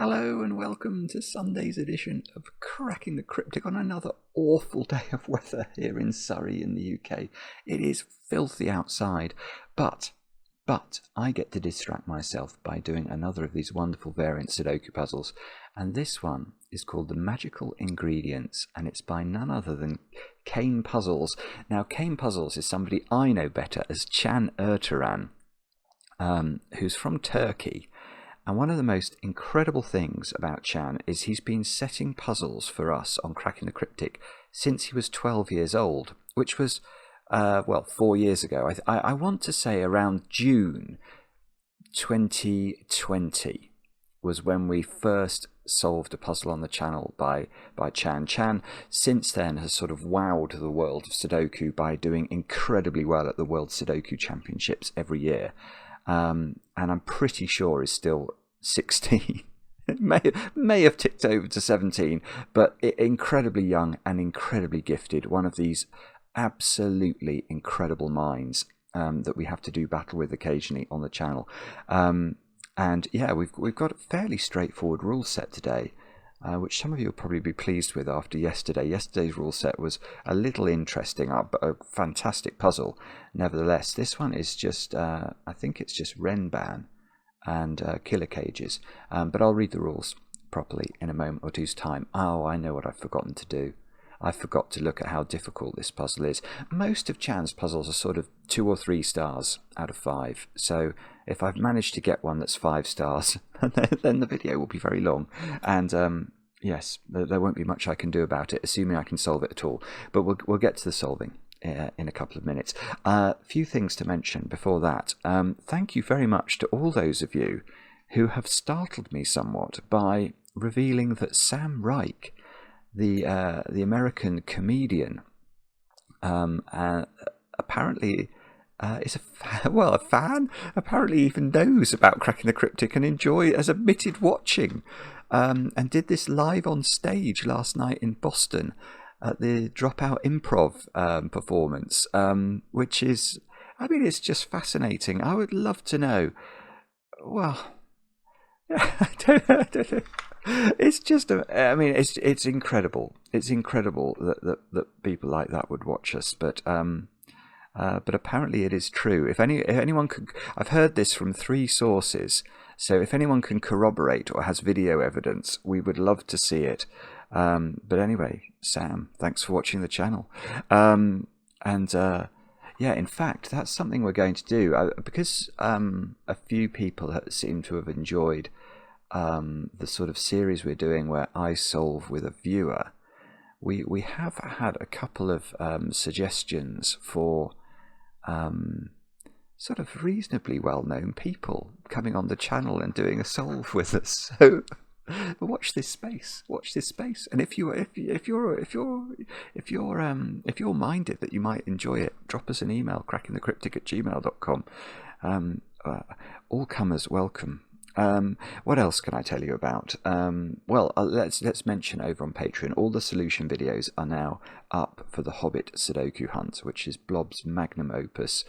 Hello and welcome to Sunday's edition of Cracking the Cryptic on another awful day of weather here in Surrey in the UK. It is filthy outside, but I get to distract myself by doing another of these wonderful variant Sudoku puzzles, and this one is called The Magical Ingredients, and it's by none other than Kane Puzzles. Now, Kane Puzzles is somebody I know better as Can Erturan, who's from Turkey. And one of the most incredible things about Can is he's been setting puzzles for us on Cracking the Cryptic since he was 12 years old, which was, 4 years ago. I want to say around June 2020 was when we first solved a puzzle on the channel by Can. Can since then has sort of wowed the world of Sudoku by doing incredibly well at the World Sudoku Championships every year. And I'm pretty sure is still 16. may have ticked over to 17, but incredibly young and incredibly gifted. One of these absolutely incredible minds that we have to do battle with occasionally on the channel. And yeah, we've got a fairly straightforward rule set today, which some of you will probably be pleased with after yesterday. Yesterday's rule set was a little interesting, but a fantastic puzzle. Nevertheless, this one is just, I think it's just Renban and killer cages. But I'll read the rules properly in a moment or two's time. Oh, I know what I've forgotten to do. I forgot to look at how difficult this puzzle is. Most of Chan's puzzles are sort of 2 or 3 stars out of 5. So if I've managed to get one that's 5 stars, then the video will be very long. And yes, there won't be much I can do about it, assuming I can solve it at all. But we'll get to the solving in a couple of minutes. A few things to mention before that. Thank you very much to all those of you who have startled me somewhat by revealing that Sam Reich, the American comedian, apparently is a fan. Apparently even knows about Cracking the Cryptic and has admitted watching, and did this live on stage last night in Boston at the Dropout Improv performance, which is, I mean, it's just fascinating. I would love to know. Well, I don't know. It's just, I mean, it's incredible. It's incredible that people like that would watch us. But apparently it is true. If anyone could, I've heard this from 3 sources. So if anyone can corroborate or has video evidence, we would love to see it. But anyway, Sam, thanks for watching the channel. Yeah, in fact, that's something we're going to do because a few people seem to have enjoyed the sort of series we're doing where I solve with a viewer. We have had a couple of suggestions for sort of reasonably well-known people coming on the channel and doing a solve with us. So watch this space. And if you're minded that you might enjoy it, drop us an email, crackingthecryptic@gmail.com. All comers welcome. What else can I tell you about? Let's mention over on Patreon, all the solution videos are now up for the Hobbit Sudoku Hunt, which is Blob's magnum opus,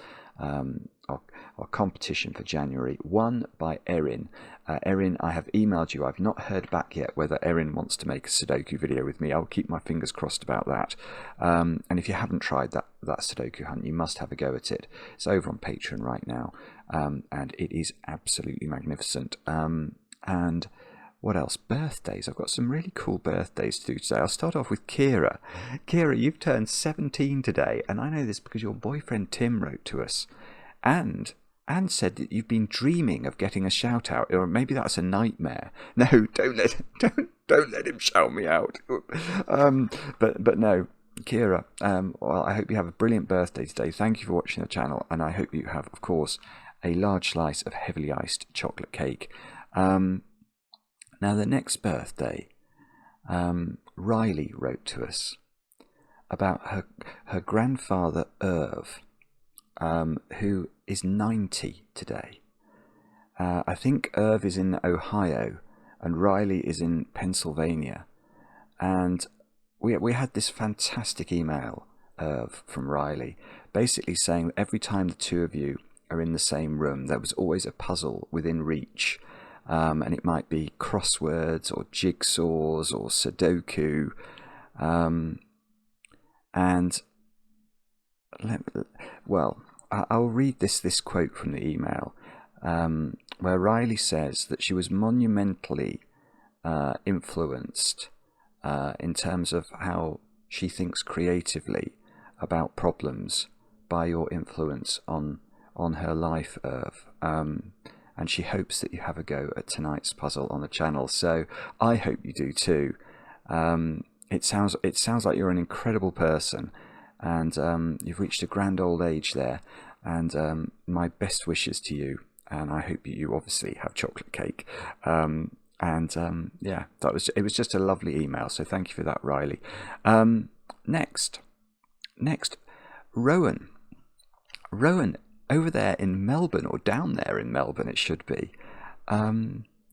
our competition for January, won by Erin. Erin, I have emailed you. I've not heard back yet whether Erin wants to make a Sudoku video with me. I'll keep my fingers crossed about that. And if you haven't tried that Sudoku Hunt, you must have a go at it. It's over on Patreon right now. And it is absolutely magnificent. And what else? Birthdays. I've got some really cool birthdays to do today. I'll start off with Kira. Kira, you've turned 17 today, and I know this because your boyfriend Tim wrote to us and said that you've been dreaming of getting a shout out, or maybe that's a nightmare. No, don't let him shout me out. But no. Kira, well, I hope you have a brilliant birthday today. Thank you for watching the channel, and I hope you have, of course, a large slice of heavily iced chocolate cake. Now, the next birthday, Riley wrote to us about her grandfather, Irv, who is 90 today. I think Irv is in Ohio and Riley is in Pennsylvania. And we had this fantastic email from Riley, basically saying that every time the two of you are in the same room, there was always a puzzle within reach. and it might be crosswords or jigsaws or Sudoku. I'll read this quote from the email, where Riley says that she was monumentally influenced in terms of how she thinks creatively about problems by your influence on her life, Irv. And she hopes that you have a go at tonight's puzzle on the channel. So I hope you do too. It sounds like you're an incredible person, and you've reached a grand old age there. And my best wishes to you. And I hope you obviously have chocolate cake. Yeah, it was just a lovely email. So thank you for that, Riley. Next, Rowan. Rowan, over there in Melbourne, or down there in Melbourne, it should be.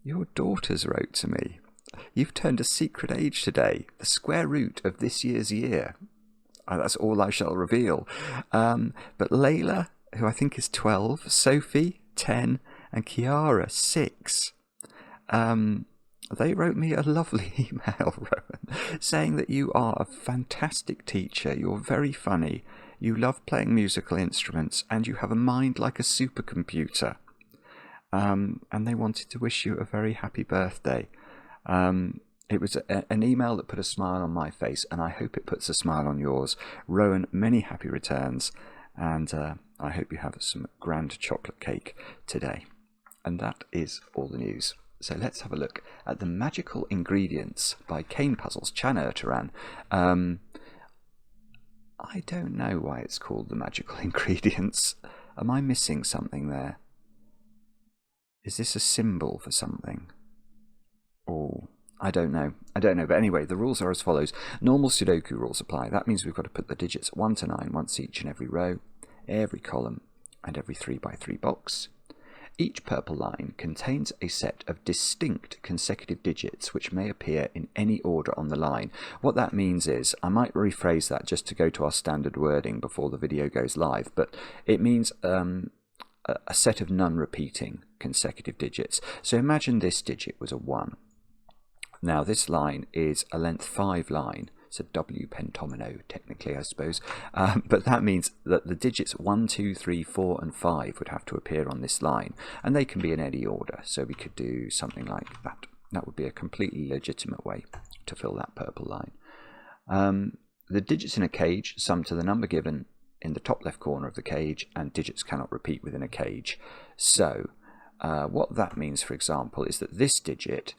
Your daughters wrote to me. You've turned a secret age today. The square root of this year's year. That's all I shall reveal. But Layla, who I think is 12, Sophie, 10, and Kiara, 6. They wrote me a lovely email, Rowan, saying that you are a fantastic teacher, you're very funny, you love playing musical instruments, and you have a mind like a supercomputer. And they wanted to wish you a very happy birthday. It was an email that put a smile on my face, and I hope it puts a smile on yours. Rowan, many happy returns, and I hope you have some grand chocolate cake today. And that is all the news. So let's have a look at the magical ingredients by Cane Puzzles, Chan Erturan. I don't know why it's called the magical ingredients. Am I missing something there? Is this a symbol for something? Oh, I don't know. But anyway, the rules are as follows. Normal Sudoku rules apply. That means we've got to put the digits 1 to 9 once each in every row, every column, and every 3x3 box. Each purple line contains a set of distinct consecutive digits which may appear in any order on the line. What that means is, I might rephrase that just to go to our standard wording before the video goes live, but it means a set of non-repeating consecutive digits. So imagine this digit was a 1. Now this line is a length 5 line. It's a W pentomino, technically, I suppose. But that means that the digits 1, 2, 3, 4, and 5 would have to appear on this line. And they can be in any order. So we could do something like that. That would be a completely legitimate way to fill that purple line. The digits in a cage sum to the number given in the top left corner of the cage, and digits cannot repeat within a cage. So what that means, for example, is that this digit...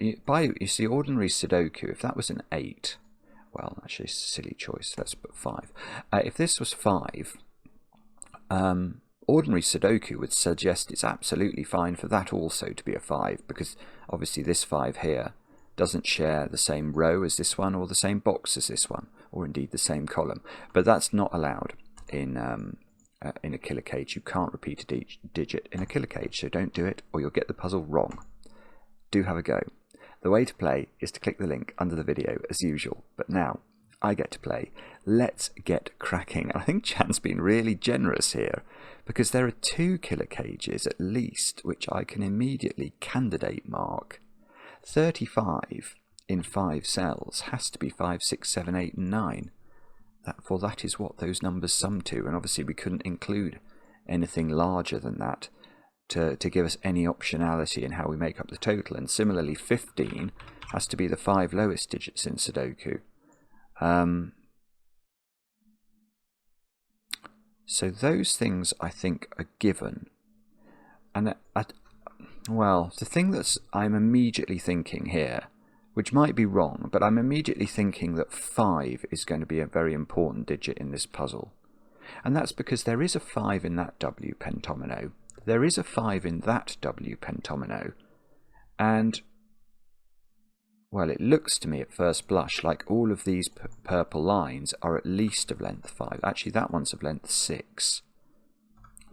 you see, ordinary Sudoku, if that was an 8, well, actually it's a silly choice, let's put 5. If this was 5, ordinary Sudoku would suggest it's absolutely fine for that also to be a 5, because obviously this 5 here doesn't share the same row as this one, or the same box as this one, or indeed the same column. But that's not allowed in a killer cage. You can't repeat a digit in a killer cage, so don't do it, or you'll get the puzzle wrong. Do have a go. The way to play is to click the link under the video as usual, but now I get to play. Let's get cracking. And I think Chan's been really generous here, because there are 2 killer cages at least which I can immediately candidate mark. 35 in 5 cells has to be 5, 6, 7, 8 and 9. For that is what those numbers sum to, and obviously we couldn't include anything larger than that to give us any optionality in how we make up the total. And similarly, 15 has to be the 5 lowest digits in Sudoku. So those things I think are given. And well, the thing that I'm immediately thinking here, which might be wrong, but I'm immediately thinking that 5 is going to be a very important digit in this puzzle. And that's because there is a 5 in that W pentomino. There is a 5 in that W pentomino, and, well, it looks to me at first blush like all of these purple lines are at least of length 5. Actually, that one's of length 6.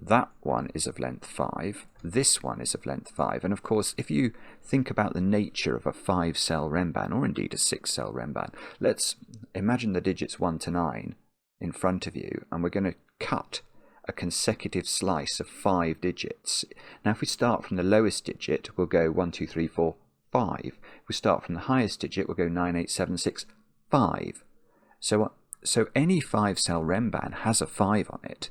That one is of length 5. This one is of length 5. And of course, if you think about the nature of a 5-cell renban, or indeed a 6-cell renban, let's imagine the digits 1 to 9 in front of you, and we're going to cut a consecutive slice of 5 digits. Now if we start from the lowest digit, we'll go 1, 2, 3, 4, 5. If we start from the highest digit, we'll go 9, 8, 7, 6, 5. So any 5-cell Renban has a 5 on it.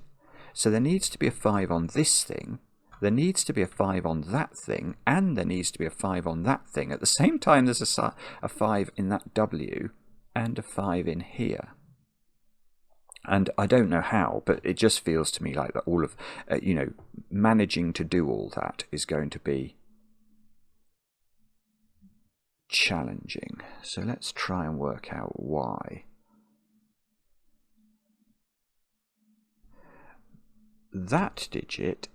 So there needs to be a 5 on this thing, there needs to be a 5 on that thing, and there needs to be a 5 on that thing. At the same time, there's a 5 in that W and a 5 in here. And I don't know how, but it just feels to me like that all of, managing to do all that is going to be challenging. So let's try and work out why. That digit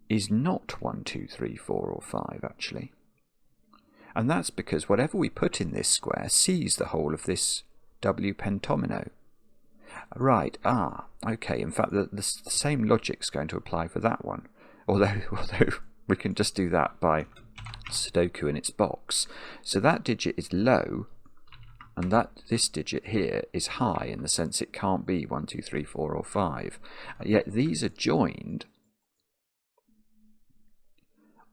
is not 1, 2, 3, 4 or 5 actually. And that's because whatever we put in this square sees the whole of this W pentomino. Right, okay, in fact the same logic's going to apply for that one. Although we can just do that by Sudoku in its box. So that digit is low, and this digit here is high in the sense it can't be 1, 2, 3, 4 or 5. Yet these are joined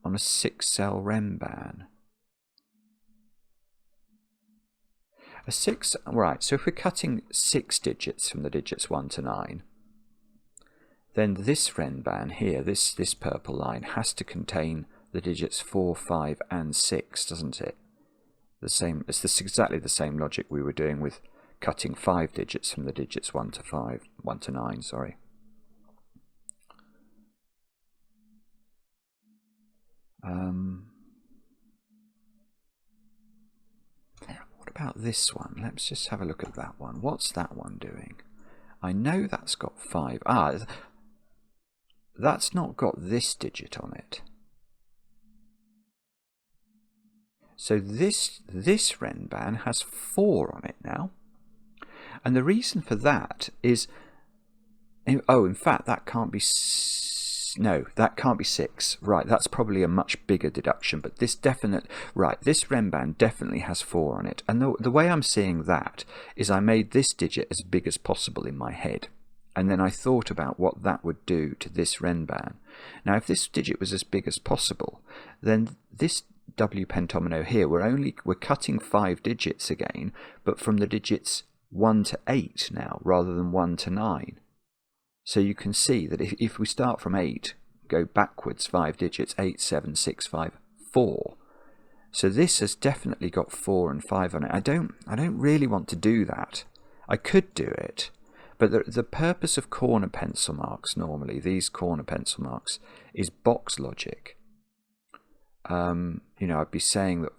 on a 6-cell Renban. Right, so if we're cutting 6 digits from the digits 1 to 9, then this Renban here, this purple line, has to contain the digits 4, 5 and 6, doesn't it? It's exactly the same logic we were doing with cutting 5 digits from the digits 1 to 9, sorry. What about this one? Let's just have a look at that one. What's that one doing? I know that's got 5. That's not got this digit on it. So this Renban has 4 on it now. And the reason for that is, in fact, that can't be, no, that can't be 6. Right, that's probably a much bigger deduction, but this Renban definitely has 4 on it. And the way I'm seeing that is I made this digit as big as possible in my head. And then I thought about what that would do to this Renban. Now, if this digit was as big as possible, then this W pentomino here, we're cutting 5 digits again, but from the digits 1 to 8 now, rather than 1 to 9. So you can see that if we start from 8, go backwards 5 digits, 8, 7, 6, 5, 4. So this has definitely got 4 and 5 on it. I don't really want to do that. I could do it, but the purpose of corner pencil marks, normally, these corner pencil marks, is box logic. I'd be saying that,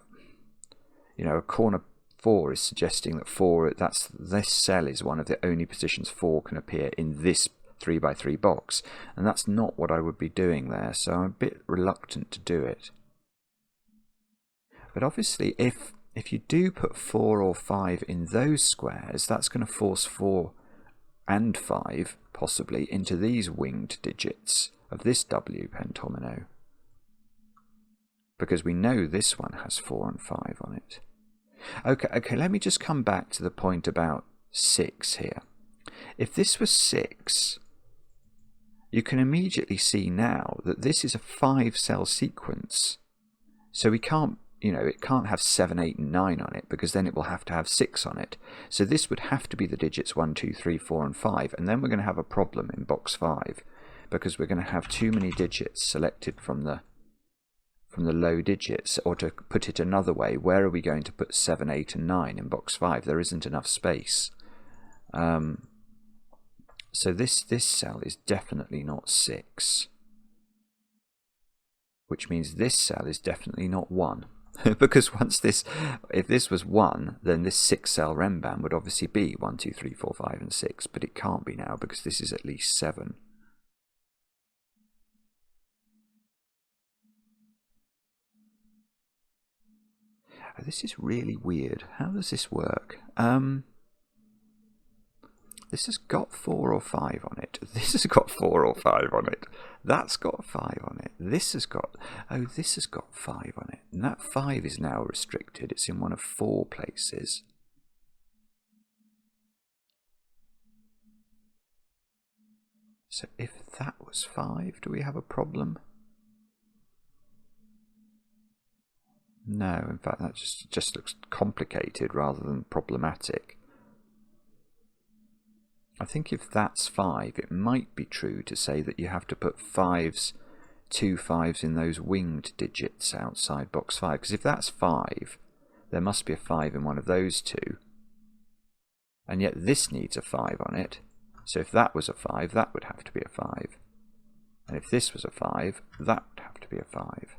a corner 4 is suggesting that this cell is one of the only positions 4 can appear in this 3x3 box, and that's not what I would be doing there, so I'm a bit reluctant to do it. But obviously if you do put 4 or 5 in those squares, that's going to force 4 and 5 possibly into these winged digits of this W pentomino, because we know this one has 4 and 5 on it. Okay, let me just come back to the point about 6 here. If this was 6, you can immediately see now that this is a 5-cell sequence. So we can't, it can't have 7, 8 and 9 on it, because then it will have to have 6 on it. So this would have to be the digits 1, 2, 3, 4 and 5, and then we're going to have a problem in box 5, because we're going to have too many digits selected from the low digits. Or to put it another way, where are we going to put 7, 8 and 9 in box 5? There isn't enough space. So this cell is definitely not 6, which means this cell is definitely not 1. Because if this was 1, then this 6-cell Renban would obviously be 1, 2, 3, 4, 5 and 6, but it can't be now because this is at least 7. Oh, this is really weird. How does this work? This has got 4 or 5 on it. This has got 4 or 5 on it. That's got 5 on it. This has got 5 on it. And that 5 is now restricted. It's in one of 4 places. So if that was 5, do we have a problem? No, in fact that just looks complicated rather than problematic. I think if that's 5, it might be true to say that you have to put 2 5s in those winged digits outside box 5, because if that's 5, there must be a 5 in one of those two, and yet this needs a 5 on it. So if that was a 5, that would have to be a 5, and if this was a 5, that would have to be a 5.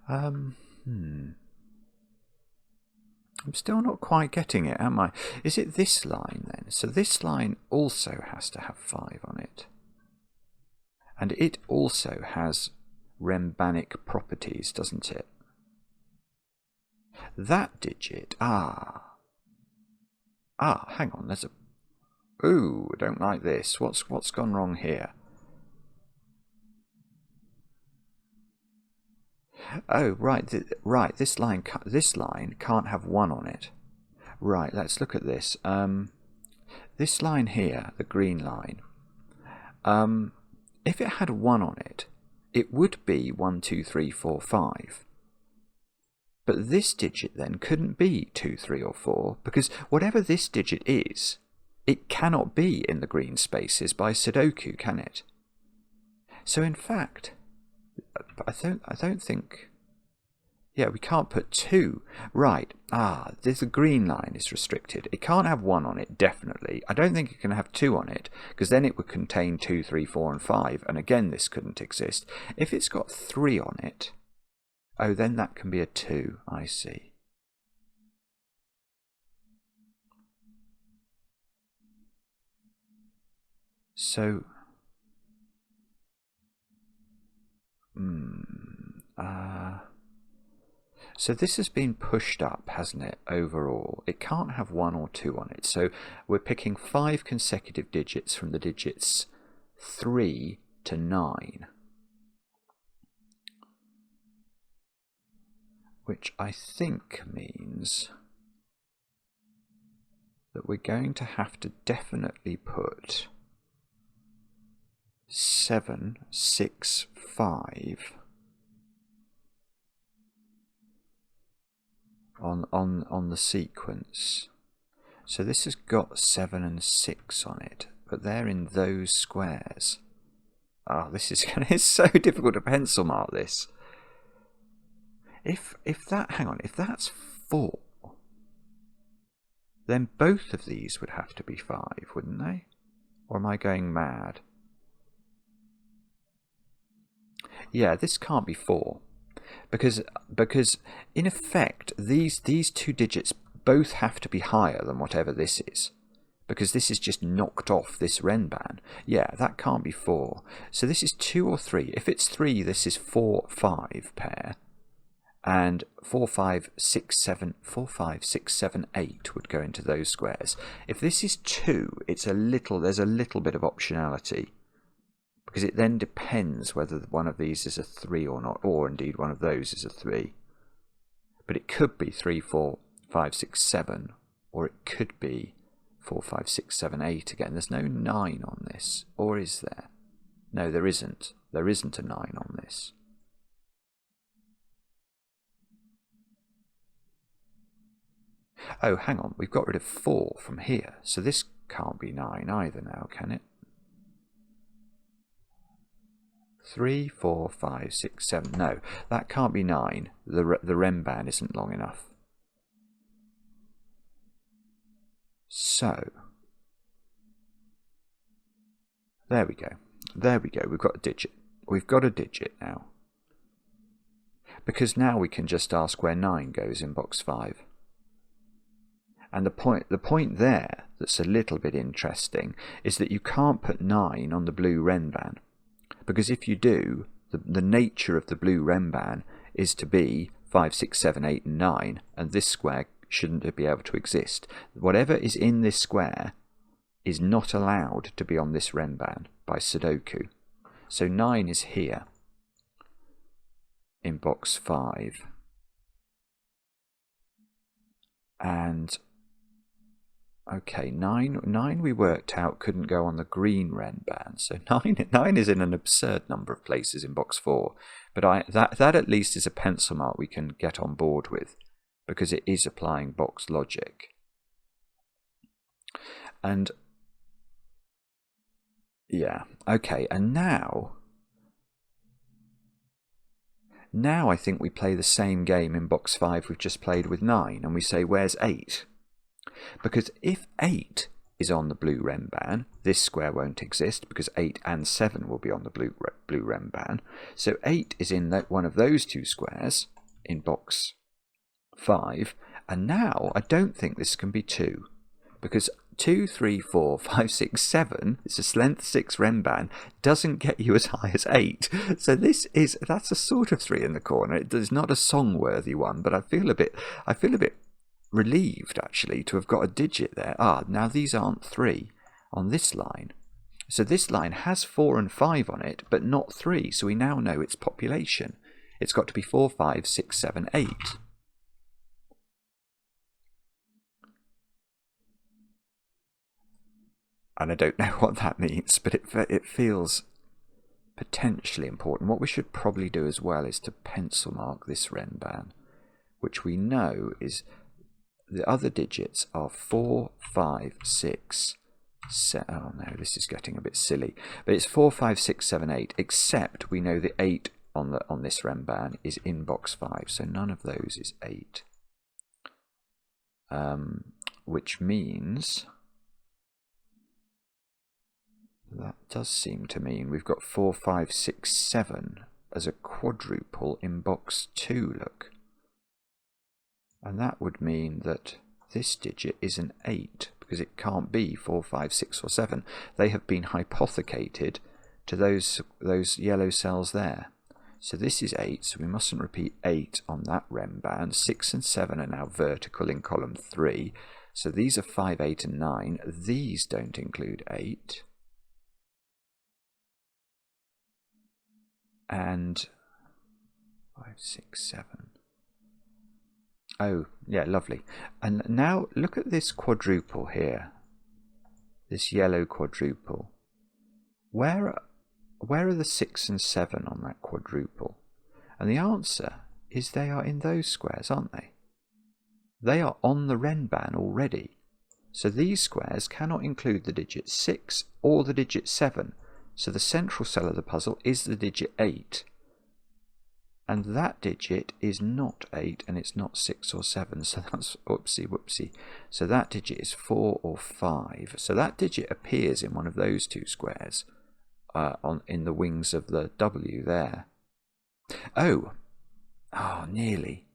I'm still not quite getting it, am I? Is it this line then? So this line also has to have 5 on it. And it also has Rembanic properties, doesn't it? That digit, hang on, there's a... Ooh, I don't like this. What's gone wrong here? Oh, right, this line can't have 1 on it. Right, let's look at this. This line here, the green line, if it had 1 on it, it would be 1, 2, 3, 4, 5. But this digit then couldn't be 2, 3, or 4, because whatever this digit is, it cannot be in the green spaces by Sudoku, can it? So in fact, I don't think... Yeah, we can't put 2. Right. The green line is restricted. It can't have 1 on it, definitely. I don't think it can have 2 on it, because then it would contain 2, 3, 4, and 5, and again this couldn't exist. If it's got 3 on it, oh, then that can be a 2, I see. So... So this has been pushed up, hasn't it, overall? It can't have 1 or 2 on it. So we're picking 5 consecutive digits from the digits 3 to 9. Which I think means that we're going to have to definitely put 7, 6, 5... on the sequence. So this has got 7 and 6 on it, but they're in those squares. This is it's so difficult to pencil mark this. If that's 4, then both of these would have to be 5, wouldn't they? Or am I going mad? Yeah, this can't be 4. Because in effect these 2 digits both have to be higher than whatever this is, because this is just knocked off this Renban. Yeah, that can't be 4. So this is 2 or 3. If it's 3, this is 4, 5 pair, and 4, 5, 6, 7, 4, 5, 6, 7, 8 would go into those squares. If this is 2, there's a little bit of optionality, because it then depends whether one of these is a 3 or not, or indeed one of those is a 3. But it could be 3, 4, 5, 6, 7, or it could be 4, 5, 6, 7, 8 again. There's no 9 on this, or is there? No, there isn't. There isn't a 9 on this. Oh, hang on, we've got rid of 4 from here, so this can't be 9 either now, can it? 3, 4, 5, 6, 7. No, that can't be 9. The Renban isn't long enough. So, there we go. There we go. We've got a digit. We've got a digit now. Because now we can just ask where 9 goes in box 5. And the point there that's a little bit interesting is that you can't put 9 on the blue Renban. Because if you do, the nature of the blue Renban is to be 5, 6, 7, 8, and 9, and this square shouldn't be able to exist. Whatever is in this square is not allowed to be on this Renban by Sudoku. So 9 is here in box 5. And Okay, nine we worked out couldn't go on the green Renban, so nine is in an absurd number of places in box 4. But that at least is a pencil mark we can get on board with, because it is applying box logic. And yeah, okay, and now I think we play the same game in box 5 we've just played with 9, and we say, where's 8? Because if 8 is on the blue Renban, this square won't exist, because 8 and 7 will be on the blue Renban. So 8 is in one of those two squares in box 5, and now I don't think this can be 2, because 2, 3, 4, 5, 6, 7, it's a length 6 Renban, doesn't get you as high as 8. So that's a sort of 3 in the corner. It is not a song-worthy one, but I feel a bit relieved actually to have got a digit there. Now these aren't 3 on this line. So this line has 4 and 5 on it, but not 3. So we now know its population. It's got to be 4, 5, 6, 7, 8. And I don't know what that means, but it feels potentially important. What we should probably do as well is to pencil mark this Renban, which we know is the other digits are 4, 5, 6, 7. Oh no, this is getting a bit silly. But it's 4, 5, 6, 7, 8, except we know the 8 on this Renban is in box 5, so none of those is 8. Which means that does seem to mean we've got 4, 5, 6, 7 as a quadruple in box 2, look. And that would mean that this digit is an 8, because it can't be 4, 5, 6, or 7. They have been hypothecated to those yellow cells there. So this is 8, so we mustn't repeat 8 on that Renban. 6 and 7 are now vertical in column 3. So these are 5, 8, and 9. These don't include 8. And 5, 6, 7. Oh, yeah, lovely. And now look at this quadruple here. This yellow quadruple. Where are the 6 and 7 on that quadruple? And the answer is they are in those squares, aren't they? They are on the Renban already. So these squares cannot include the digit 6 or the digit 7. So the central cell of the puzzle is the digit 8. And that digit is not 8, and it's not 6 or 7, so that's whoopsie. So that digit is 4 or 5. So that digit appears in one of those two squares, in the wings of the W there. Oh, nearly.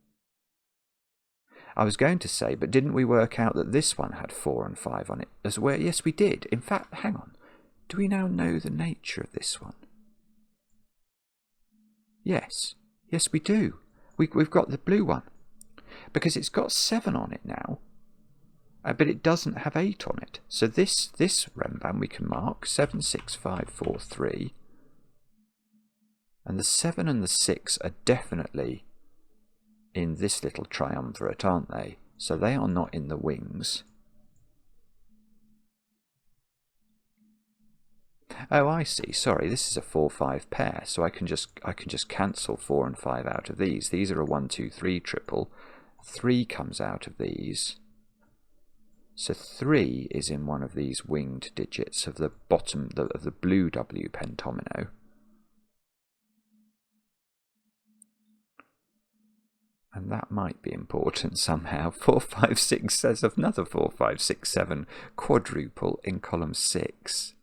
I was going to say, but didn't we work out that this one had 4 and 5 on it as well? Yes, we did. In fact, hang on. Do we now know the nature of this one? Yes. Yes, we do. We've got the blue one, because it's got 7 on it now, but it doesn't have 8 on it. So this Renban we can mark 7, 6, 5, 4, 3, and the 7 and the 6 are definitely in this little triumvirate, aren't they? So they are not in the wings. Oh, I see. Sorry, this is a 4-5 pair, so I can just cancel 4 and 5 out of these. These are a 1, 2, 3 triple. 3 comes out of these. So 3 is in one of these winged digits of the bottom of the blue W pentomino. And that might be important somehow. 4, 5, 6 says another 4, 5, 6, 7 quadruple in column 6.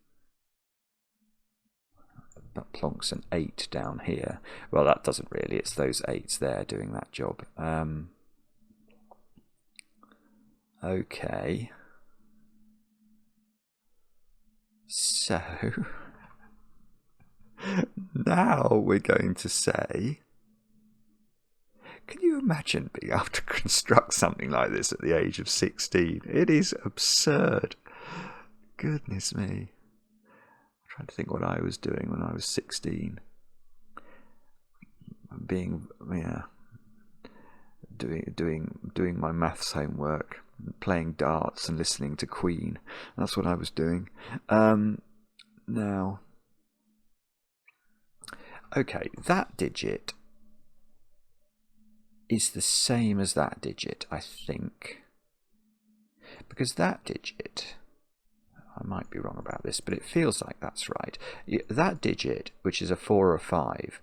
That plonks an 8 down here. Well, that doesn't really. It's those 8s there doing that job. Okay. So now we're going to say, can you imagine being able to construct something like this at the age of 16? It is absurd. Goodness me. I'm trying to think what I was doing when I was 16. Doing my maths homework. playing darts and listening to Queen. That's what I was doing. Now, okay, that digit is the same as that digit, I think. Because that digit, I might be wrong about this, but it feels like that's right. That digit, which is a 4 or a 5,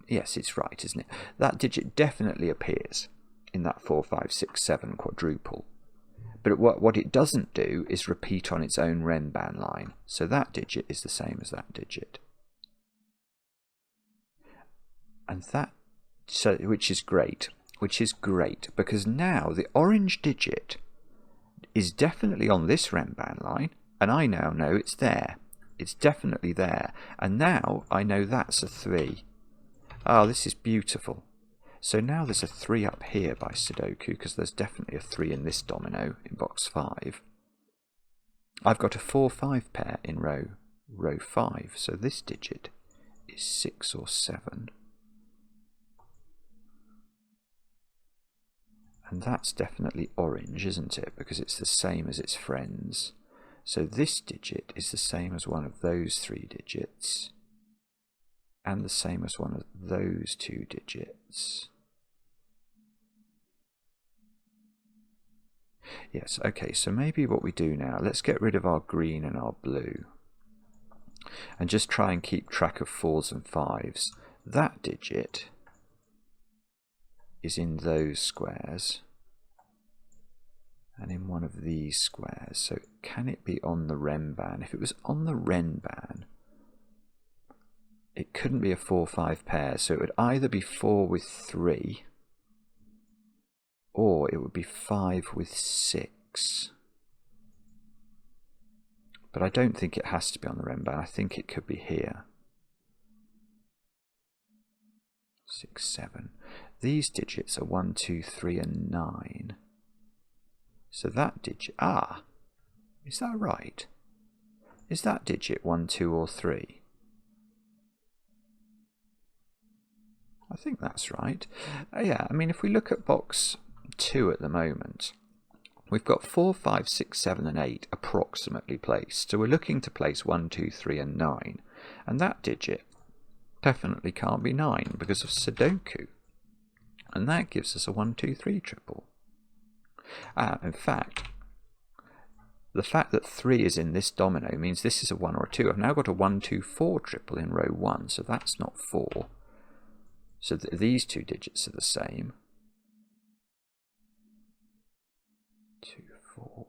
yes, it's right, isn't it? That digit definitely appears in that 4, 5, 6, 7 quadruple. But what it doesn't do is repeat on its own Renban line. So that digit is the same as that digit. And that, so which is great, because now the orange digit is definitely on this Renban line, and I now know it's there. It's definitely there. And now I know that's a 3. Oh, this is beautiful. So now there's a 3 up here by Sudoku, because there's definitely a 3 in this domino in box 5. I've got a 4-5 pair in row 5, so this digit is 6 or 7. And that's definitely orange, isn't it? Because it's the same as its friends. So this digit is the same as one of those 3 digits. And the same as one of those 2 digits. Yes, okay, so maybe what we do now, let's get rid of our green and our blue. And just try and keep track of 4s and 5s. That digit is in those squares and in one of these squares. So can it be on the Renban? If it was on the Renban, it couldn't be a 4-5 pair, so it would either be 4 with 3 or it would be 5 with 6. But I don't think it has to be on the Renban. I think it could be here. 6, 7. These digits are 1, 2, 3 and 9. So that digit, is that right? Is that digit 1, 2 or 3? I think that's right. Yeah, I mean, if we look at box 2 at the moment, we've got 4, 5, 6, 7 and 8 approximately placed. So we're looking to place 1, 2, 3 and 9. And that digit definitely can't be 9 because of Sudoku. And that gives us a 1, 2, 3 triple. In fact, the fact that 3 is in this domino means this is a 1 or a 2. I've now got a 1, 2, 4 triple in row 1, so that's not 4. So these 2 digits are the same. 2, 4.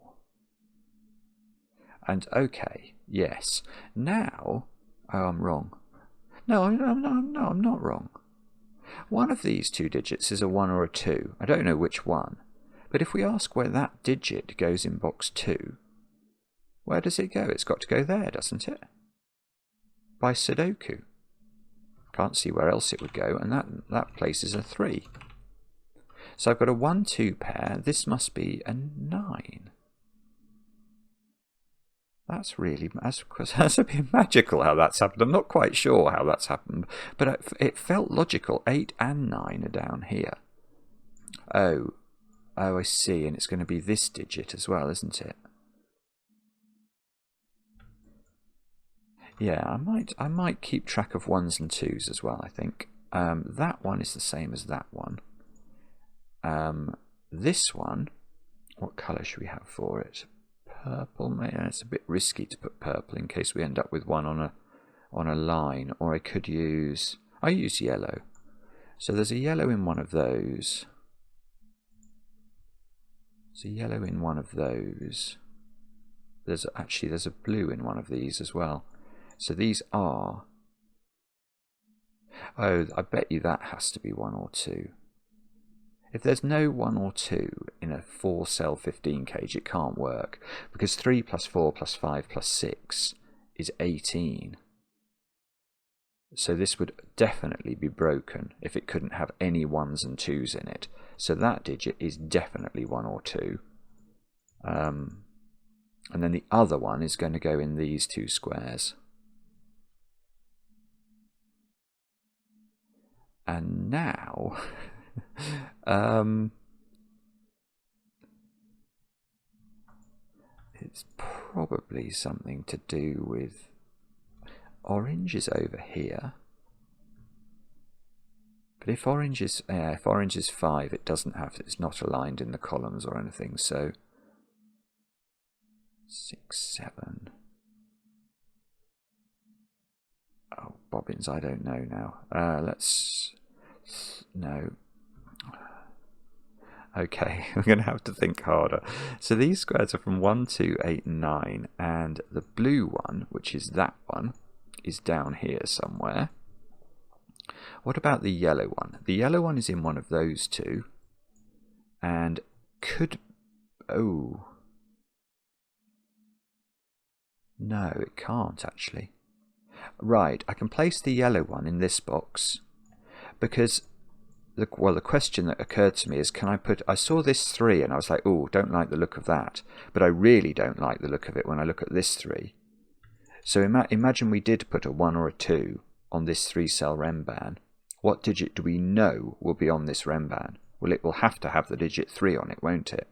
And okay, yes. Now, oh, I'm wrong. No, I'm not wrong. One of these 2 digits is a 1 or a 2. I don't know which one. But if we ask where that digit goes in box 2, where does it go? It's got to go there, doesn't it? By Sudoku. Can't see where else it would go, and that places a 3. So I've got a 1, 2 pair. This must be a 9. That's a bit magical how that's happened. I'm not quite sure how that's happened, but it felt logical. 8 and 9 are down here. Oh, I see, and it's going to be this digit as well, isn't it? Yeah, I might keep track of 1s and 2s as well, I think. That one is the same as that one. This one, what colour should we have for it? Purple. It's a bit risky to put purple in case we end up with one on a line, or I could use yellow. So there's a yellow in one of those. There's a yellow in one of those. There's a blue in one of these as well. So these are... Oh, I bet you that has to be 1 or 2. If there's no 1 or 2 in a 4-cell 15 cage, it can't work, because 3 plus 4 plus 5 plus 6 is 18. So this would definitely be broken if it couldn't have any 1s and 2s in it. So that digit is definitely 1 or 2. And then the other one is going to go in these 2 squares. And now... probably something to do with orange is over here. But if orange is 5, it's not aligned in the columns or anything, so 6, 7. Oh, bobbins, I don't know now. No. Okay, I'm going to have to think harder. So these squares are from 1, 2, 8, 9, and the blue one, which is that one, is down here somewhere. What about the yellow one? The yellow one is in one of those two, and could... Oh. No, it can't actually. Right, I can place the yellow one in this box, because... the question that occurred to me is, I saw this 3 and I was like, oh, don't like the look of that. But I really don't like the look of it when I look at this 3. So imagine we did put a 1 or a 2 on this 3-cell Renban. What digit do we know will be on this Renban? Well, it will have to have the digit 3 on it, won't it?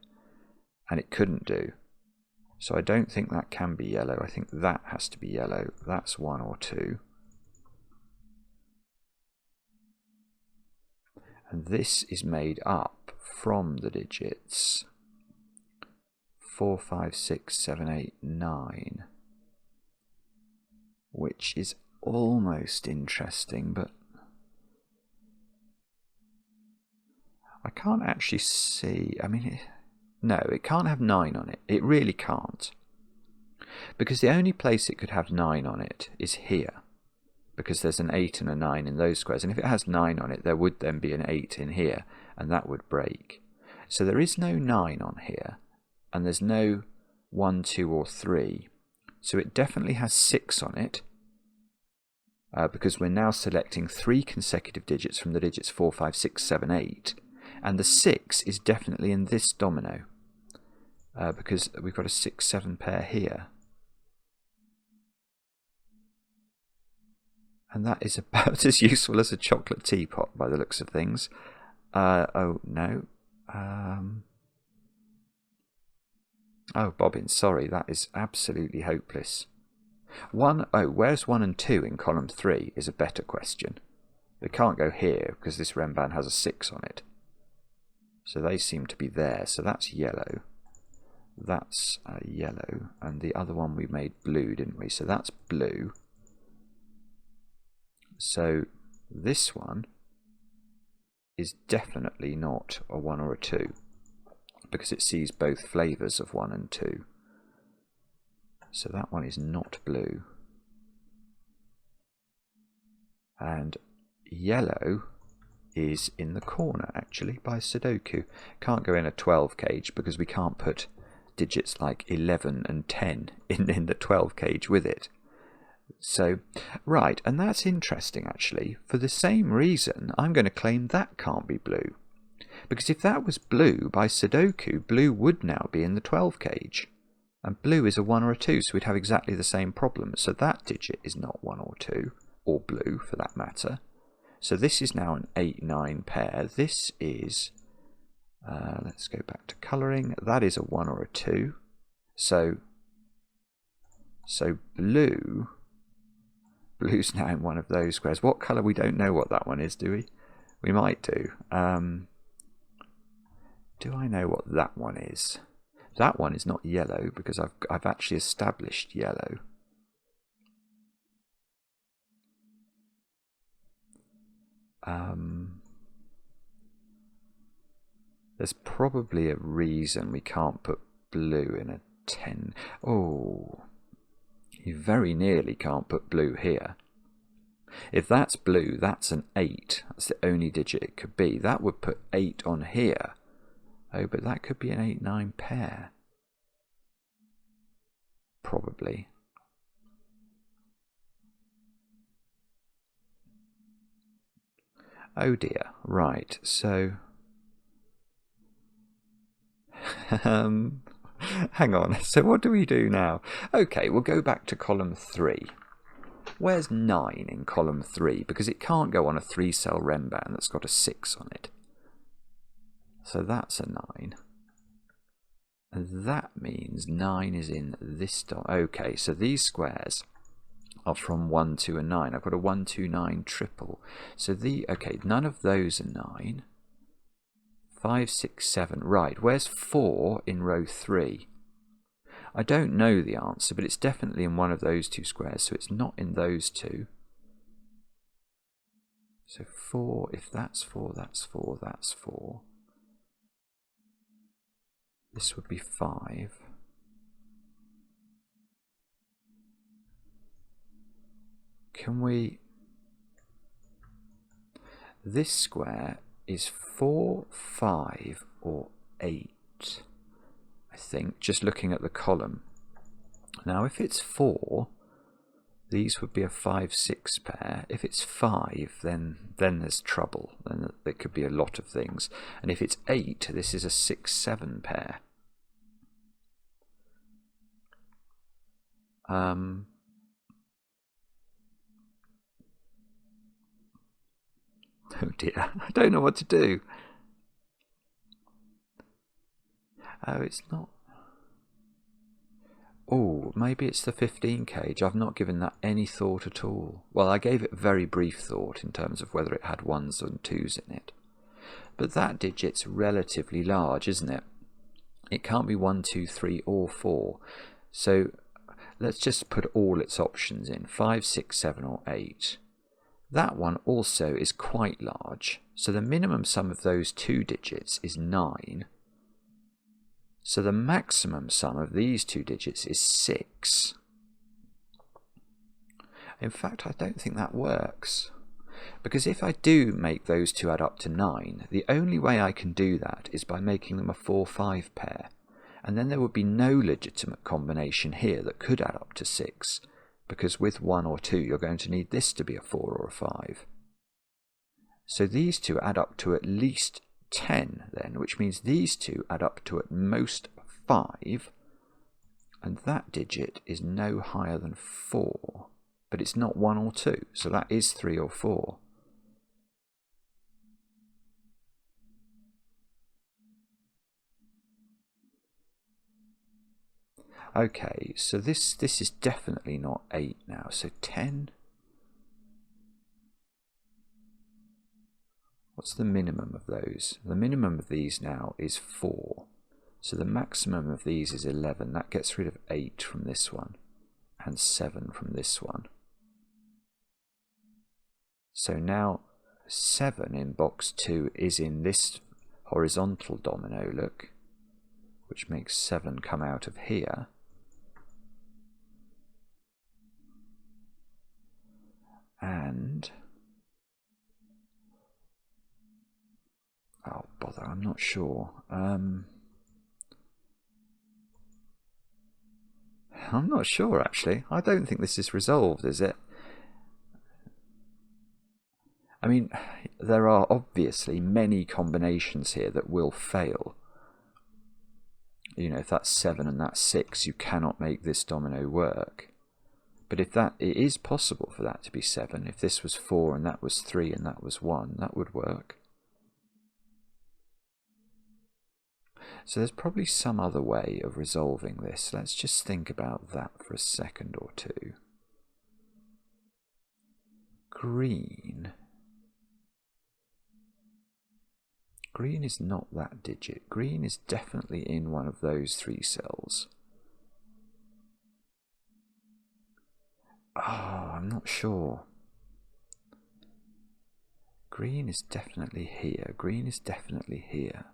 And it couldn't do. So I don't think that can be yellow. I think that has to be yellow. That's 1 or 2. And this is made up from the digits 4, 5, 6, 7, 8, 9, which is almost interesting, but I can't actually see. I mean, no, it can't have 9 on it. It really can't. Because the only place it could have 9 on it is here. Because there's an 8 and a 9 in those squares. And if it has 9 on it, there would then be an 8 in here. And that would break. So there is no 9 on here. And there's no 1, 2 or 3. So it definitely has 6 on it. Because we're now selecting 3 consecutive digits from the digits 4, 5, 6, 7, 8. And the 6 is definitely in this domino. Because we've got a 6, 7 pair here. And that is about as useful as a chocolate teapot by the looks of things. Oh, no. Oh, bobbins, sorry, that is absolutely hopeless. Where's 1 and 2 in column 3 is a better question. They can't go here because this Renban has a 6 on it. So they seem to be there. So that's yellow. That's yellow. And the other one we made blue, didn't we? So that's blue. So this one is definitely not a 1 or a 2 because it sees both flavours of 1 and 2. So that one is not blue. And yellow is in the corner actually by Sudoku. Can't go in a 12 cage because we can't put digits like 11 and 10 in the 12 cage with it. So, right, and that's interesting actually. For the same reason, I'm going to claim that can't be blue. Because if that was blue by Sudoku, blue would now be in the 12 cage. And blue is a 1 or a 2, so we'd have exactly the same problem. So that digit is not 1 or 2, or blue for that matter. So this is now an 8-9 pair. This is, let's go back to colouring. That is a 1 or a 2. So blue's now in one of those squares. What colour? We don't know what that one is, do we? We might do. Do I know what that one is? That one is not yellow because I've actually established yellow. There's probably a reason we can't put blue in a 10. Oh, you very nearly can't put blue here. If that's blue, that's an 8. That's the only digit it could be. That would put 8 on here. Oh, but that could be an 8-9 pair. Probably. Oh dear. Right, so... hang on. So what do we do now? Okay, we'll go back to column 3. Where's 9 in column 3? Because it can't go on a 3-cell Renban that's got a 6 on it. So that's a 9. And that means 9 is in this dot. Okay, so these squares are from 1, 2 and 9. I've got a 1, 2, 9 triple. So okay, none of those are 9. 5, 6, 7. Right, where's 4 in row 3? I don't know the answer, but it's definitely in one of those two squares, so it's not in those two. So 4, if that's 4, that's 4, that's 4. This would be 5. Can we... This square is 4, 5 or 8, I think, just looking at the column. Now if it's 4, these would be a 5, 6 pair. If it's 5, then there's trouble. Then there could be a lot of things. And if it's 8, this is a 6, 7 pair. Oh dear, I don't know what to do. Oh, it's not. Oh, maybe it's the 15 cage. I've not given that any thought at all. Well, I gave it very brief thought in terms of whether it had 1s and 2s in it. But that digit's relatively large, isn't it? It can't be 1, 2, 3 or 4. So let's just put all its options in. 5, 6, 7 or 8. That one also is quite large. So the minimum sum of those two digits is 9. So the maximum sum of these two digits is 6. In fact, I don't think that works. Because if I do make those two add up to 9, the only way I can do that is by making them a 4-5 pair. And then there would be no legitimate combination here that could add up to 6. Because with 1 or 2, you're going to need this to be a 4 or a 5. So these two add up to at least 10 then, which means these two add up to at most 5, and that digit is no higher than 4, but it's not 1 or 2, so that is 3 or 4. Okay, so this is definitely not 8 now, so 10. What's the minimum of those? The minimum of these now is 4. So the maximum of these is 11. That gets rid of 8 from this one and 7 from this one. So now 7 in box 2 is in this horizontal domino, look, which makes 7 come out of here. And oh bother, I'm not sure. I'm not sure actually. I don't think this is resolved, is it? I mean, there are obviously many combinations here that will fail. You know, if that's 7 and that's 6, you cannot make this domino work. But if it is possible for that to be 7, if this was 4 and that was 3 and that was 1, that would work. So there's probably some other way of resolving this. Let's just think about that for a second or two. Green is not that digit. Green is definitely in one of those 3 cells. Oh, I'm not sure. Green is definitely here. Green is definitely here.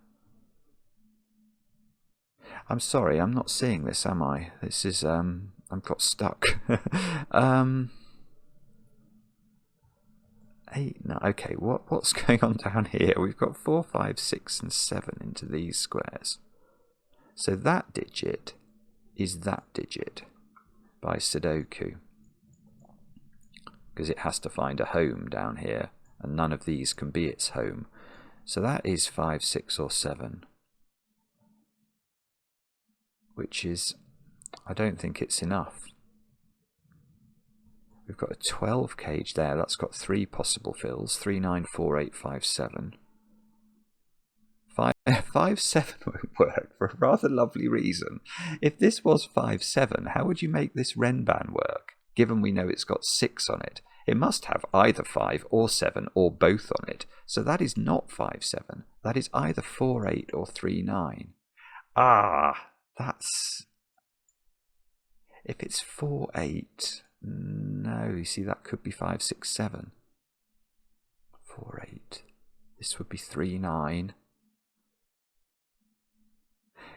I'm sorry, I'm not seeing this, am I? This is, I've got stuck. 8, no, okay, what's going on down here? We've got 4, 5, 6 and 7 into these squares. So that digit is that digit by Sudoku. Because it has to find a home down here, and none of these can be its home. So that is 5, 6 or 7. Which is, I don't think it's enough. We've got a 12 cage there, that's got 3 possible fills, 3, 9, 4, 8, 5, 7. 5 7 won't work for a rather lovely reason. If this was 5 7, how would you make this renban work? Given we know it's got 6 on it, it must have either 5 or 7 or both on it. So that is not 5 7. That is either 4 8 or 3 9. That's... If it's 4 8, no, you see that could be 5 6 7. 4 8. This would be 3 9.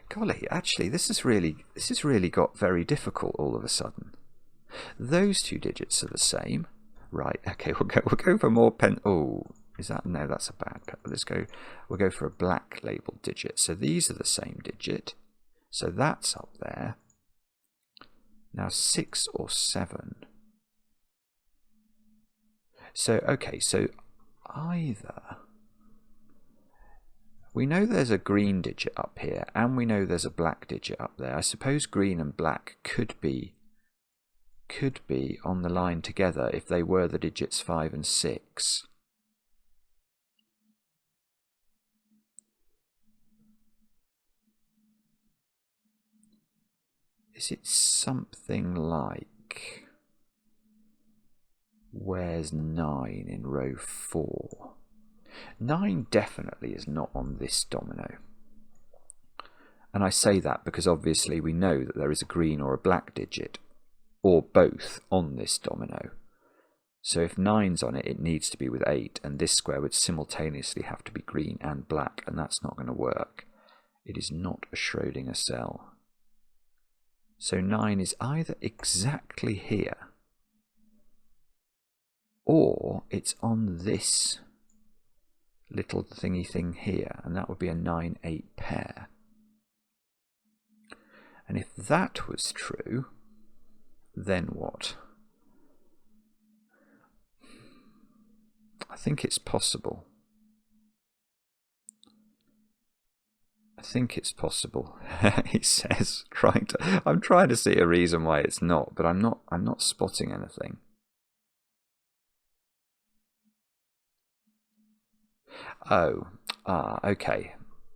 Golly, actually, this has really got very difficult all of a sudden. Those two digits are the same, right? Okay, we'll go for more pen. Oh, is that no? That's a bad pen. We'll go for a black labeled digit. So these are the same digit. So that's up there. Now 6 or 7. So okay, so either. We know there's a green digit up here, and we know there's a black digit up there. I suppose green and black could be on the line together if they were the digits 5 and 6. Is it something like, where's 9 in row 4? 9 definitely is not on this domino. And I say that because obviously we know that there is a green or a black digit, or both, on this domino. So if 9's on it, it needs to be with 8, and this square would simultaneously have to be green and black, and that's not going to work. It is not a Schrödinger cell. So 9 is either exactly here, or it's on this little thingy thing here, and that would be a 9-8 pair. And if that was true, then what? I think it's possible. I think it's possible. He says, I'm trying to see a reason why it's not, but I'm not spotting anything. Okay.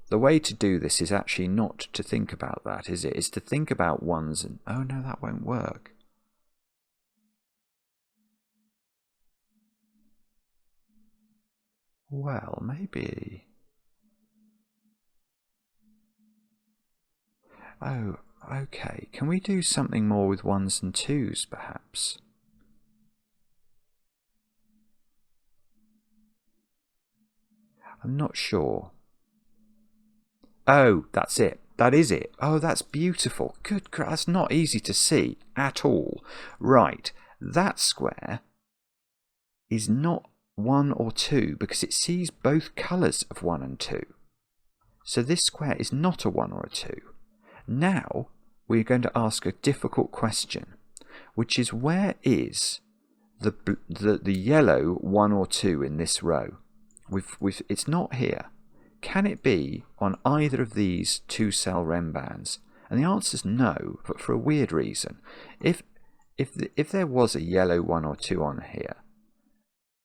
The way to do this is actually not to think about that, is it? It's to think about ones and... Oh no, that won't work. Well, maybe... Oh, okay. Can we do something more with 1s and 2s, perhaps? I'm not sure. Oh, that's it. That is it. Oh, that's beautiful. Good, that's not easy to see at all. Right, that square is not 1 or 2 because it sees both colours of 1 and 2. So this square is not a 1 or a 2. Now we're going to ask a difficult question, which is, where is the yellow 1 or 2 in this row? It's not here. Can it be on either of these 2-cell renbans? And the answer is no, but for a weird reason. If there was a yellow 1 or 2 on here,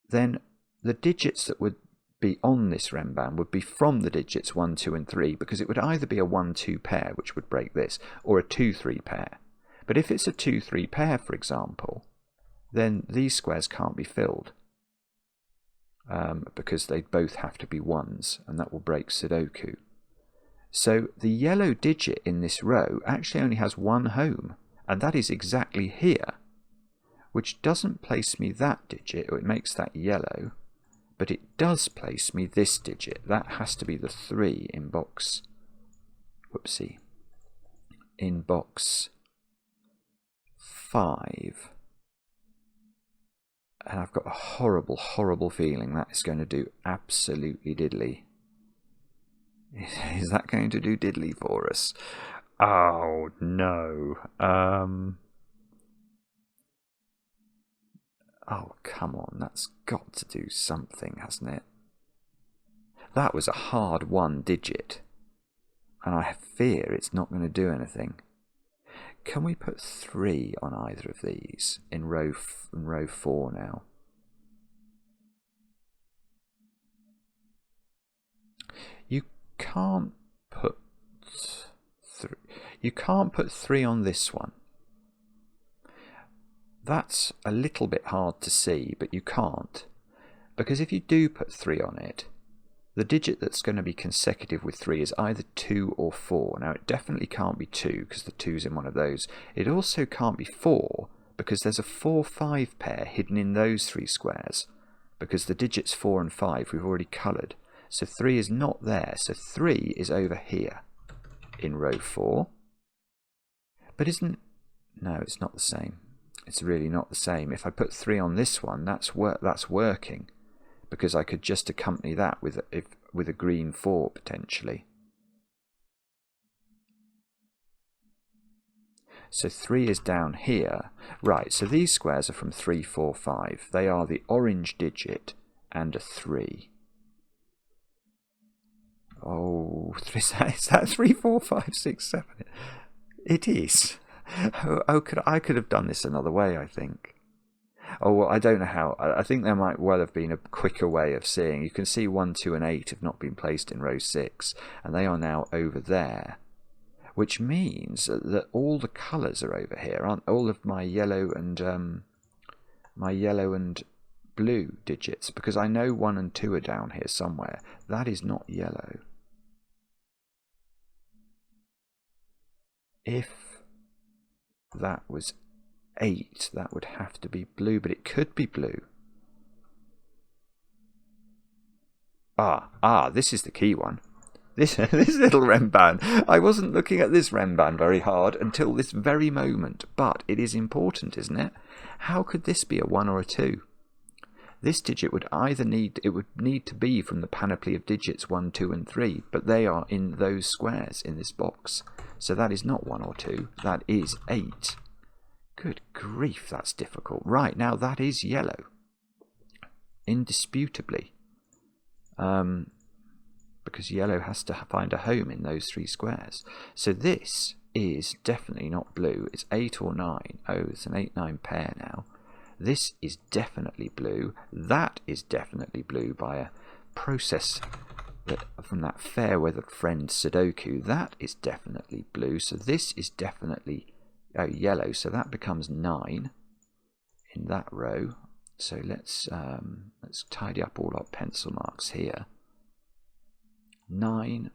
then the digits that would be on this renban would be from the digits 1, 2 and 3, because it would either be a 1-2 pair, which would break this, or a 2-3 pair. But if it's a 2-3 pair, for example, then these squares can't be filled. Because they both have to be 1s, and that will break Sudoku. So the yellow digit in this row actually only has one home, and that is exactly here, which doesn't place me that digit, or it makes that yellow, but it does place me this digit. That has to be the 3 in box... Whoopsie. In box 5. And I've got a horrible, horrible feeling that is going to do absolutely diddly. Is that going to do diddly for us? Oh, no. Oh, come on. That's got to do something, hasn't it? That was a hard 1 digit. And I fear it's not going to do anything. Can we put 3 on either of these in row 4 now? You can't put you can't put 3 on this one. That's a little bit hard to see, but you can't, because if you do put 3 on it, the digit that's going to be consecutive with 3 is either 2 or 4. Now, it definitely can't be 2 because the 2's in one of those. It also can't be 4 because there's a 4-5 pair hidden in those 3 squares, because the digits 4 and 5 we've already coloured. So 3 is not there. So 3 is over here in row 4. But no, it's not the same. It's really not the same. If I put 3 on this one, that's working, because I could just accompany that with a green 4 potentially. So 3 is down here. Right, so these squares are from 3, 4, 5. They are the orange digit and a 3. Oh, is that 3, 4, 5, 6, 7? It is. Oh, I could have done this another way, I think. Oh, well, I don't know how. I think there might well have been a quicker way of seeing. You can see 1, 2 and 8 have not been placed in row 6, and they are now over there, which means that all the colours are over here, aren't all of my yellow and blue digits, because I know 1 and 2 are down here somewhere. That is not yellow. If that was 8, that would have to be blue, but it could be blue. This is the key one. This little Renban. I wasn't looking at this Renban very hard until this very moment, but it is important, isn't it? How could this be a 1 or a 2? This digit would need to be from the panoply of digits 1, 2 and 3, but they are in those squares in this box. So that is not 1 or 2, that is 8. Good grief, that's difficult. Right, now that is yellow. Indisputably. Because yellow has to find a home in those 3 squares. So this is definitely not blue. It's 8 or 9. Oh, it's an 8-9 pair now. This is definitely blue. That is definitely blue by a process from that fair-weathered friend Sudoku. That is definitely blue. So this is definitely yellow. So that becomes 9 in that row. So let's tidy up all our pencil marks here. 9.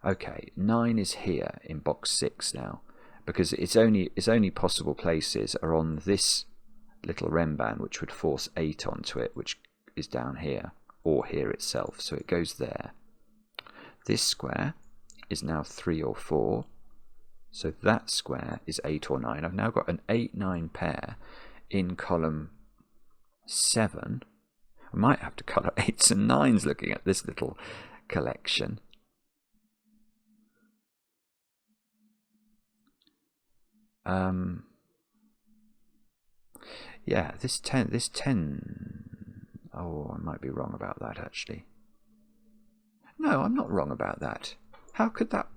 Okay, 9 is here in box 6 now, because its only possible places are on this little Renban, which would force 8 onto it, which is down here, or here itself, so it goes there. This square is now 3 or 4, so that square is 8 or 9. I've now got an 8-9 pair in column 7. I might have to colour 8s and 9s looking at this little collection. Yeah, this 10. Oh, I might be wrong about that actually. No, I'm not wrong about that. How could that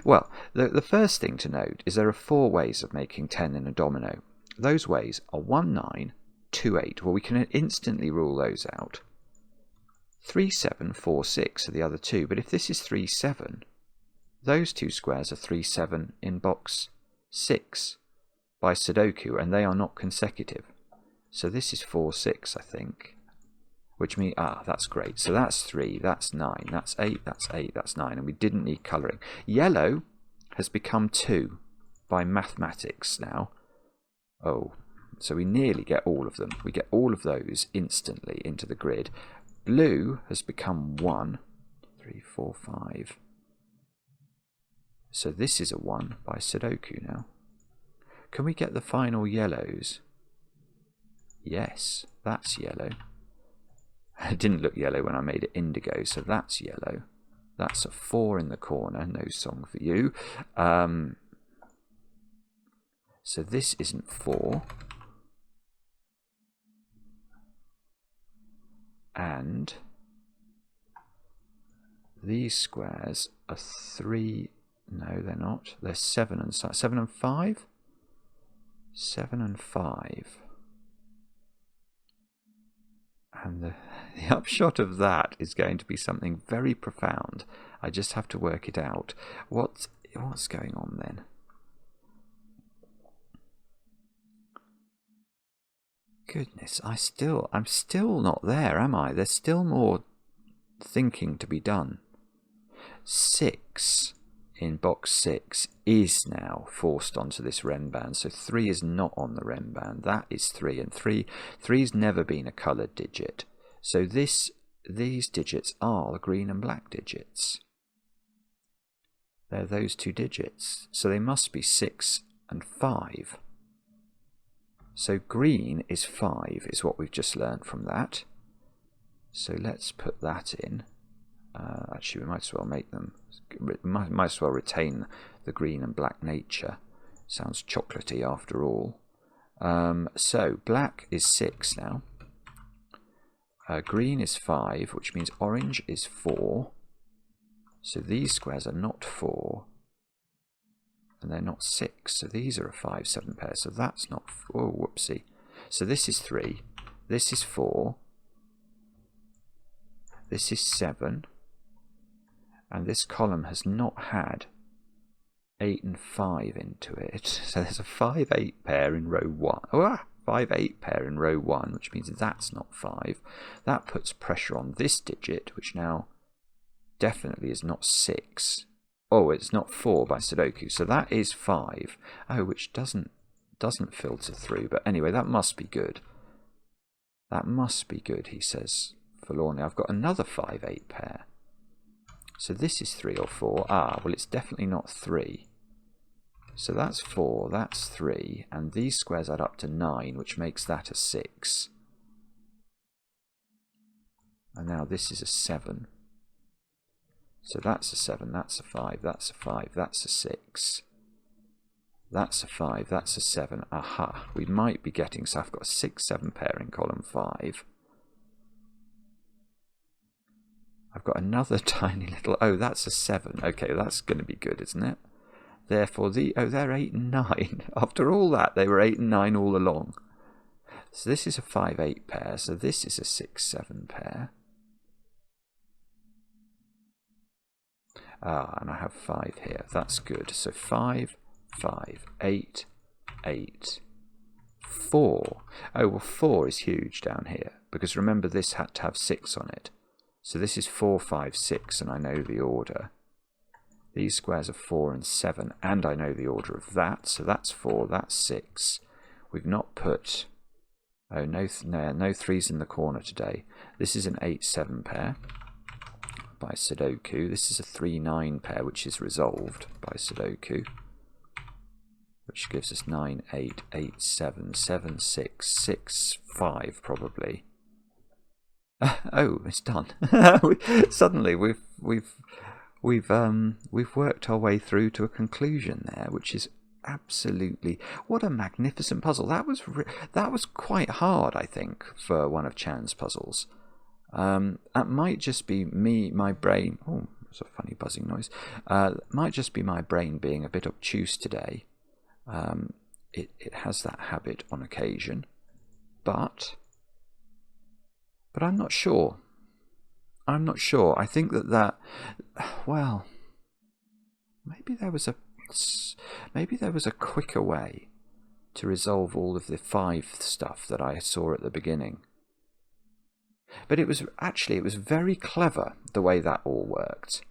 Well, the first thing to note is there are 4 ways of making 10 in a domino. Those ways are 1, 9, 2, 8. Well, we can instantly rule those out. 3, 7, 4, 6 are the other 2. But if this is 3, 7, those 2 squares are 3, 7 in box 6 by Sudoku, and they are not consecutive. So this is 4, 6, I think. Which means, that's great. So that's 3, that's 9, that's 8, that's 8, that's 9. And we didn't need colouring. Yellow has become 2 by mathematics now. Oh, so we nearly get all of them. We get all of those instantly into the grid. Blue has become 1, 3, 4, 5. So this is a 1 by Sudoku now. Can we get the final yellows? Yes, that's yellow. It didn't look yellow when I made it indigo, so that's yellow. That's a 4 in the corner, no song for you. So this isn't 4. And these squares are 3. No, they're not. They're 7 and 7 and 5. 7 and 5. And The upshot of that is going to be something very profound. I just have to work it out. What's going on then? Goodness, I'm still not there, am I? There's still more thinking to be done. 6 in box 6 is now forced onto this Renban, so 3 is not on the Renban. That is 3, and 3's never been a coloured digit. So these digits are the green and black digits. They're those 2 digits, so they must be 6 and 5. So green is 5, is what we've just learned from that. So let's put that in. Actually, we might as well make them. Might as well retain the green and black nature. Sounds chocolatey after all. So black is 6 now. Green is 5, which means orange is 4. So these squares are not 4. And they're not 6. So these are a 5, 7 pair. So that's not... Oh, whoopsie. So this is 3. This is 4. This is 7. And this column has not had 8 and 5 into it. So there's a 5, 8 pair in row 1. Oh, 5, 8 pair in row 1, which means that's not 5. That puts pressure on this digit, which now definitely is not 6. Oh, it's not 4 by Sudoku. So that is 5. Oh, which doesn't filter through. But anyway, that must be good. That must be good, he says forlornly. I've got another 5, 8 pair. So this is 3 or 4. Ah, well, it's definitely not 3. So that's 4, that's 3, and these squares add up to 9, which makes that a 6. And now this is a 7. So that's a 7, that's a 5, that's a 5, that's a 6. That's a 5, that's a 7. Aha, we might be getting, so I've got a 6, 7 pair in column 5. I've got another tiny little... Oh, that's a 7. Okay, that's going to be good, isn't it? Therefore, they're 8 and 9. After all that, they were 8 and 9 all along. So this is a 5, 8 pair. So this is a 6, 7 pair. Ah, and I have 5 here. That's good. So 5, 5, 8, 8, 4. Oh, well, 4 is huge down here. Because remember, this had to have 6 on it. So this is 4, 5, 6, and I know the order. These squares are 4 and 7, and I know the order of that. So that's 4, that's 6. We've not put... Oh, no 3s in the corner today. This is an 8, 7 pair by Sudoku. This is a 3, 9 pair, which is resolved by Sudoku, which gives us 9, 8, 8, 7, 7, 6, 6, 5 probably. Oh, it's done. Suddenly we've worked our way through to a conclusion there, which is absolutely, what a magnificent puzzle. That was quite hard, I think, for one of Chan's puzzles. That might just be my brain. Oh, it's a funny buzzing noise. It might just be my brain being a bit obtuse today. It has that habit on occasion, but I'm not sure. I'm not sure. I think that well, maybe there was a quicker way to resolve all of the 5 stuff that I saw at the beginning. But it was very clever the way that all worked.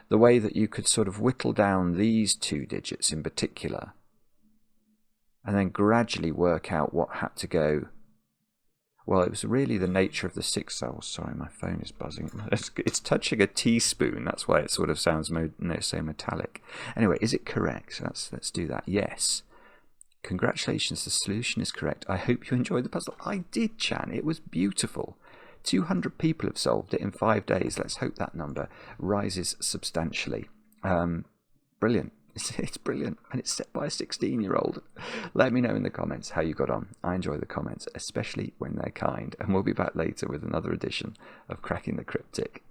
The way that you could sort of whittle down these 2 digits in particular, and then gradually work out what had to go. Well, it was really the nature of the 6. Oh, sorry, my phone is buzzing. It's touching a teaspoon. That's why it sort of sounds so metallic. Anyway, is it correct? Let's do that. Yes. Congratulations, the solution is correct. I hope you enjoyed the puzzle. I did, Chan. It was beautiful. 200 people have solved it in 5 days. Let's hope that number rises substantially. Brilliant. It's brilliant, and it's set by a 16-year-old. Let me know in the comments how you got on. I enjoy the comments, especially when they're kind, and we'll be back later with another edition of Cracking the Cryptic.